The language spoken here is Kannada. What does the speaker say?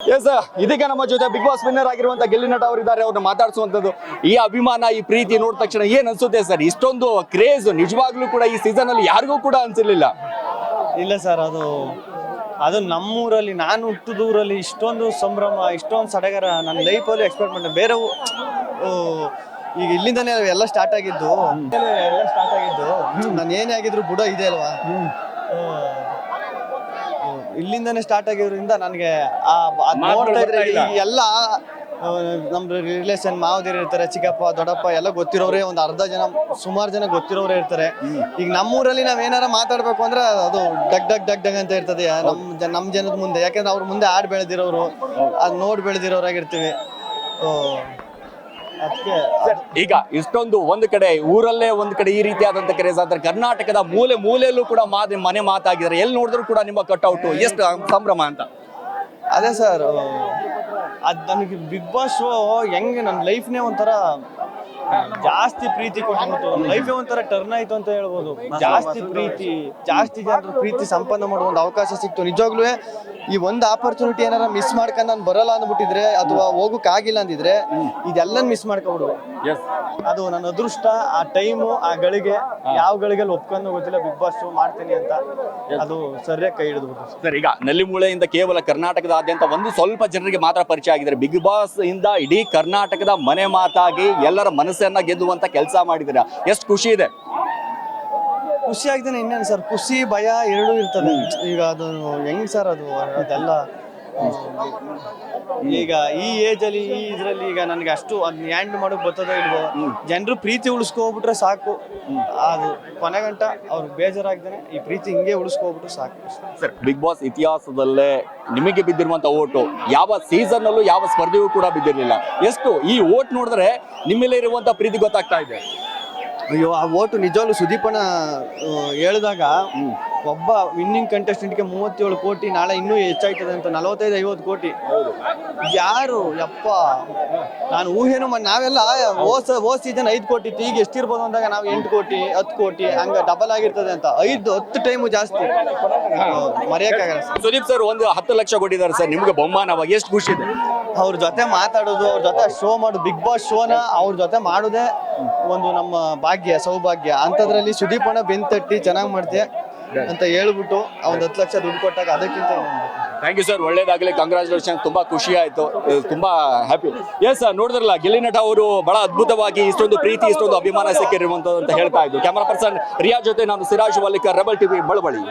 ಎಸ್ ಇದೀಗ ನಮ್ಮ ಜೊತೆ ಬಿಗ್ ಬಾಸ್ ವಿನ್ನರ್ ಆಗಿರುವಂತ ಗೆಲ್ಲಿ ನಟ ಅವರಿದ್ದಾರೆ. ಅವ್ರನ್ನ ಮಾತಾಡಿಸುವಂತದ್ದು ಈ ಅಭಿಮಾನ ಈ ಪ್ರೀತಿ ನೋಡಿದ ತಕ್ಷಣ ಏನ್ ಅನ್ಸುತ್ತೆ ಸರ್? ಇಷ್ಟೊಂದು ಕ್ರೇಜ್ ನಿಜವಾಗ್ಲೂ ಕೂಡ ಈ ಸೀಸನ್ ಅಲ್ಲಿ ಯಾರಿಗೂ ಕೂಡ ಅನ್ಸಿರ್ಲಿಲ್ಲ. ಇಲ್ಲ ಸರ್, ಅದು ನಮ್ಮೂರಲ್ಲಿ, ನಾನು ಹುಟ್ಟಿದೂರಲ್ಲಿ ಇಷ್ಟೊಂದು ಸಂಭ್ರಮ, ಇಷ್ಟೊಂದು ಸಡಗರ ನನ್ನ ಲೈಫಲ್ಲಿ ಎಕ್ಸ್ಪೆಕ್ಟ್ ಮಾಡಿದೆ. ಬೇರೆ ಈಗ ಇಲ್ಲಿಂದನೇ ಎಲ್ಲ ಸ್ಟಾರ್ಟ್ ಆಗಿದ್ದು, ನಾನು ಏನೇ ಆಗಿದ್ರು ಬುಡ ಇದೆ ಅಲ್ವಾ, ಇಲ್ಲಿಂದನೇ ಸ್ಟಾರ್ಟ್ ಆಗಿರೋದ್ರಿಂದ ನನಗೆ ನೋಡ್ತಾ ಇದ್ರೆ ಎಲ್ಲ ನಮ್ಮ ರಿಲೇಷನ್ ಮಾವದಿರು ಇರ್ತಾರೆ, ಚಿಕ್ಕಪ್ಪ ದೊಡ್ಡಪ್ಪ ಎಲ್ಲ ಗೊತ್ತಿರೋರೇ ಒಂದು ಅರ್ಧ ಜನ, ಸುಮಾರು ಜನ ಗೊತ್ತಿರೋರೇ ಇರ್ತಾರೆ. ಈಗ ನಮ್ಮೂರಲ್ಲಿ ನಾವ್ ಏನಾರ ಮಾತಾಡ್ಬೇಕು ಅಂದ್ರೆ ಅದು ಡಗ್ ಡಗ್ ಡಗ್ ಡಗ್ ಅಂತ ಇರ್ತದೆ ನಮ್ಮ ಜನದ ಮುಂದೆ. ಯಾಕಂದ್ರೆ ಅವ್ರ ಮುಂದೆ ಆಡ್ ಬೆಳೆದಿರೋರು, ಅದ್ ನೋಡಿ ಬೆಳೆದಿರೋರಾಗಿರ್ತೀವಿ. ಈಗ ಇಷ್ಟೊಂದು ಒಂದು ಕಡೆ ಊರಲ್ಲೇ ಒಂದ್ ಕಡೆ ಈ ರೀತಿಯಾದಂತ ಕ್ರೇಜ್ ಆದ್ರೆ ಕರ್ನಾಟಕದ ಮೂಲೆ ಮೂಲೆಯಲ್ಲೂ ಕೂಡ ಮನೆ ಮಾತಾಗಿದ್ದಾರೆ. ಎಲ್ಲಿ ನೋಡಿದ್ರು ಕೂಡ ನಿಮ್ಮ ಕಟ್ಔಟ್ ಎಷ್ಟು ಸಂಭ್ರಮ ಅಂತ. ಅದೇ ಸರ್, ಅದು ನನಗೆ ಬಿಗ್ ಬಾಸ್ ಶೋ ಹೆಂಗೆ ನನ್ನ ಲೈಫ್ನೇ ಒಂಥರ ಜಾಸ್ತಿ ಪ್ರೀತಿ ಕೊಟ್ಬಿಟ್ಟು, ಲೈಫೇ ಒಂಥರ ಟರ್ನ್ ಆಯ್ತು ಅಂತ ಹೇಳ್ಬೋದು. ಜಾಸ್ತಿ ಪ್ರೀತಿ, ಜಾಸ್ತಿ ಜನರು ಪ್ರೀತಿ ಸಂಪನ್ನ ಮಾಡುವ ಒಂದು ಅವಕಾಶ ಸಿಕ್ತು. ನಿಜವಾಗ್ಲೂ ಈ ಒಂದು ಆಪರ್ಚುನಿಟಿ ಏನಾರ ಮಿಸ್ ಮಾಡ್ಕೊಂಡು ನಾನು ಬರಲ್ಲ ಅಂದ್ಬಿಟ್ಟಿದ್ರೆ ಅಥವಾ ಹೋಗಕ್ ಆಗಿಲ್ಲ ಅಂದಿದ್ರೆ ಇದೆಲ್ಲ ಮಿಸ್ ಮಾಡ್ಕೊಬಿಡುವೆ. ಅದು ನನ್ನ ಅದೃಷ್ಟ. ಆ ಟೈಮು, ಆ ಗಳಿಗೆ, ಯಾವ ಗಳಿಗೆಲ್ಲಿ ಒಪ್ಕೊಂಡು ಗೊತ್ತಿಲ್ಲ ಬಿಗ್ ಬಾಸ್ ಶೋ ಮಾಡ್ತೀನಿ ಅಂತ, ಅದು ಸರಿಯಾಗಿ ಕೈ ಹಿಡಿದ್ಬಿಟ್ಟು. ಸರ್, ಈಗ ನಲ್ಲಿಮೂಳೆಯಿಂದ ಕೇವಲ ಕರ್ನಾಟಕದಾದ್ಯಂತ ಒಂದು ಸ್ವಲ್ಪ ಜನರಿಗೆ ಮಾತ್ರ ಪರಿಚಯ ಆಗಿದ್ದಾರೆ. ಬಿಗ್ ಬಾಸ್ ಇಂದ ಇಡೀ ಕರ್ನಾಟಕದ ಮನೆ ಮಾತಾಗಿ ಎಲ್ಲರ ಮನಸ್ಸನ್ನ ಗೆದ್ದುವಂತ ಕೆಲಸ ಮಾಡಿದ್ದೀರಾ. ಎಷ್ಟು ಖುಷಿ ಇದೆ? ಖುಷಿ ಆಗ್ತಾನೆ. ಇನ್ನೇನು ಸರ್, ಖುಷಿ ಭಯ ಎರಡೂ ಇರ್ತದೆ. ಈಗ ಅದು ಹೆಂಗ್ ಸರ್, ಅದೆಲ್ಲ ಈಗ ಈ ಏಜ್ ಅಲ್ಲಿ, ಈ ಇದ್ರಲ್ಲಿ ಈಗ ನನಗೆ ಅಷ್ಟು ಅದ್ ಹ್ಯಾಂಡಲ್ ಮಾಡೋಕ್ ಬರ್ತದೋ ಇಲ್ವೋ. ಜನರು ಪ್ರೀತಿ ಉಳಿಸ್ಕೋಬಿಟ್ರೆ ಸಾಕು. ಅದು ಕೊನೆಗಂಟ ಅವ್ರಿಗೆ ಬೇಜಾರಾಗ್ತಾನೆ, ಈ ಪ್ರೀತಿ ಹಿಂಗೆ ಉಳಿಸ್ಕೋಬಿಟ್ರೆ ಸಾಕು. ಸರ್, ಬಿಗ್ ಬಾಸ್ ಇತಿಹಾಸದಲ್ಲೇ ನಿಮಗೆ ಬಿದ್ದಿರುವಂತ ಓಟು ಯಾವ ಸೀಸನ್ ಅಲ್ಲೂ ಯಾವ ಸ್ಪರ್ಧೆಯೂ ಕೂಡ ಬಿದ್ದಿರ್ಲಿಲ್ಲ. ಎಷ್ಟು ಈ ಓಟ್ ನೋಡಿದ್ರೆ ನಿಮ್ಮಲ್ಲೇ ಇರುವಂತ ಪ್ರೀತಿ ಗೊತ್ತಾಗ್ತಾ ಇದೆ. ಅಯ್ಯೋ, ಆ ಓಟು ನಿಜವಾಗ್ಲೂ ಸುದೀಪಣ್ಣ ಹೇಳಿದಾಗ ಒಬ್ಬ ವಿನ್ನಿಂಗ್ ಕಂಟೆಸ್ಟೆಂಟ್ಗೆ 37 ಕೋಟಿ, ನಾಳೆ ಇನ್ನೂ ಹೆಚ್ಚಾಯ್ತದೆ ಅಂತ 45-50 ಕೋಟಿ. ಯಾರು ಯಪ್ಪ, ನಾನು ಊಹೆನು ನಾವೆಲ್ಲ ಓ ಸೀಸನ್ 5 ಕೋಟಿ ಇತ್ತು, ಈಗ ಎಷ್ಟಿರ್ಬೋದು ಅಂದಾಗ ನಾವು 8 ಕೋಟಿ 10 ಕೋಟಿ ಹಂಗ ಡಬಲ್ ಆಗಿರ್ತದೆ ಅಂತ 5-10 ಟೈಮು ಜಾಸ್ತಿ ಮರೆಯಕ್ಕಾಗಲ್ಲ. ಸುದೀಪ್ ಸರ್ ಒಂದು 10 ಲಕ್ಷ ಕೊಟ್ಟಿದ್ದಾರೆ ಸರ್ ನಿಮ್ಗೆ ಬಹುಮಾನವಾಗಿ. ಎಷ್ಟು ಖುಷಿ ಇದೆ? ಅವ್ರ ಜೊತೆ ಮಾತಾಡೋದು, ಅವ್ರ ಜೊತೆ ಶೋ ಮಾಡೋದು, ಬಿಗ್ ಬಾಸ್ ಶೋನ ಅವ್ರ ಜೊತೆ ಮಾಡೋದೇ ಒಂದು ನಮ್ಮ ಭಾಗ್ಯ, ಸೌಭಾಗ್ಯ. ಅಂಥದ್ರಲ್ಲಿ ಸುದೀಪಣ್ಣ ಬೆಂತಟ್ಟಿ ಚೆನ್ನಾಗಿ ಮಾಡ್ತೀಯ ಅಂತ ಹೇಳ್ಬಿಟ್ಟು ಅವ್ನು 10 ಲಕ್ಷ ದುಡ್ಡು ಕೊಟ್ಟಾಗ ಅದಕ್ಕಿಂತ ಥ್ಯಾಂಕ್ ಯು ಸರ್, ಒಳ್ಳೇದಾಗಲಿ, ಕಂಗ್ರಾಚುಲೇಷನ್. ತುಂಬಾ ಖುಷಿ ಆಯ್ತು, ತುಂಬಾ ಹ್ಯಾಪಿ. ಎಸ್ ಸರ್, ನೋಡಿದ್ರಲ್ಲ ಗೆಲ್ಲಿ ನಟ ಅವರು ಬಹಳ ಅದ್ಭುತವಾಗಿ ಇಷ್ಟೊಂದು ಪ್ರೀತಿ, ಇಷ್ಟೊಂದು ಅಭಿಮಾನ ಸಿಕ್ಕಿರುವಂತದ್ದು ಅಂತ ಹೇಳ್ತಾ ಇದ್ದು. ಕ್ಯಾಮರಾ ಪರ್ಸನ್ ರಿಯಾ ಜೊತೆ ನಾನು ಸಿರಾಜ್ ವಲ್ಲಿಕರ್, ರೆಬಲ್ ಟಿವಿ, ಬಳಬಳಿ.